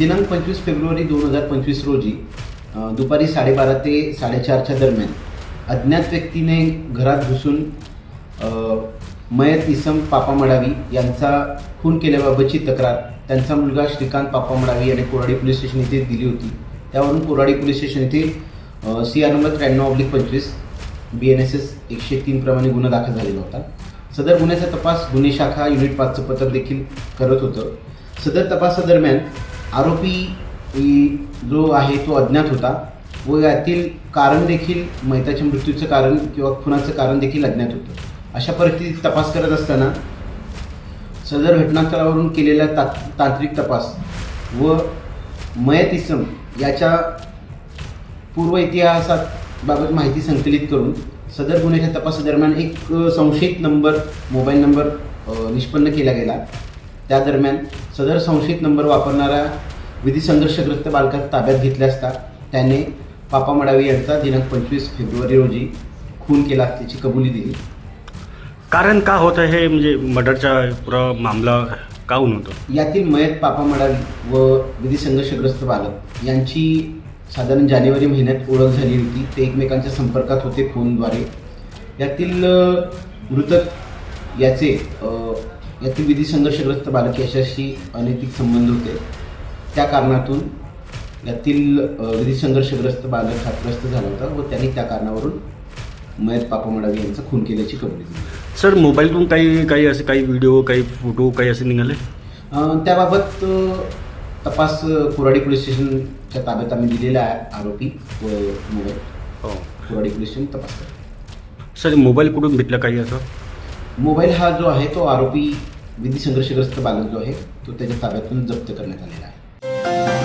दिनांक 25 फेब्रुवारी 2025 रोजी दुपारी 12:30 ते 4:30च्या दरम्यान अज्ञात व्यक्तीने घरात घुसून मयत इसम पापा मडावी यांचा खून केल्याबाबतची तक्रार त्यांचा मुलगा श्रीकांत पापा मडावी याने कोराडी पोलीस स्टेशन येथे दिली होती. त्यावरून कोराडी पोलीस स्टेशन येथे CR नंबर 93/25 BNSS 103 प्रमाणे गुन्हा दाखल झालेला होता. सदर गुन्ह्याचा तपास गुन्हे शाखा युनिट 5चं पथक देखील करत होतं. सदर तपासादरम्यान आरोपी जो आहे तो अज्ञात होता व यातील कारण देखील मयताच्या मृत्यूचं कारण किंवा खुनाचं कारण देखील अज्ञात होतं. अशा परिस्थितीत तपास करत असताना सदर घटनास्थळावरून केलेला तांत्रिक तपास व मयत इसम याच्या पूर्व इतिहासाबाबत माहिती संकलित करून सदर गुन्ह्याच्या तपासादरम्यान एक संशयित मोबाईल नंबर निष्पन्न केला गेला. त्या दरम्यान सदर संशयित नंबर वापरणारा विधी संघर्षग्रस्त बालकास ताब्यात घेतले असता त्याने पापा मडावी यांचा दिनांक 25 फेब्रुवारी रोजी खून केला असल्याची कबुली दिली. कारण का होतं हे म्हणजे मर्डरचा पुरा मामला का होतं? यातील मयत पापा मडावी व विधी संघर्षग्रस्त बालक यांची साधारण जानेवारी महिन्यात ओळख झाली होती. ते एकमेकांच्या संपर्कात होते फोनद्वारे. यातील मृतक यातील विधी संघर्षग्रस्त बालक याच्याशी अनैतिक संबंध होते. त्या कारणातून यातील विधी संघर्षग्रस्त बालक हातग्रस्त झाला होता व त्यांनी त्या कारणावरून मयत पापा मडावी यांचा खून केल्याची कबुली दिली. सर, मोबाईलतून काही असे काही व्हिडिओ काही फोटो काही असे निघाले? त्याबाबत तपास कोराडी पोलीस स्टेशनच्या ताब्यात आम्ही दिलेला आहे. आरोपी व मोबाईल कोराडी पोलीस स्टेशन तपास करतो. सर, मोबाईल कुठून भेटला काही असं? मोबाईल हा जो आहे तो आरोपी विधी संघर्षग्रस्त बालक जो आहे तो त्याच्या ताब्यातून जप्त करण्यात आलेला आहे.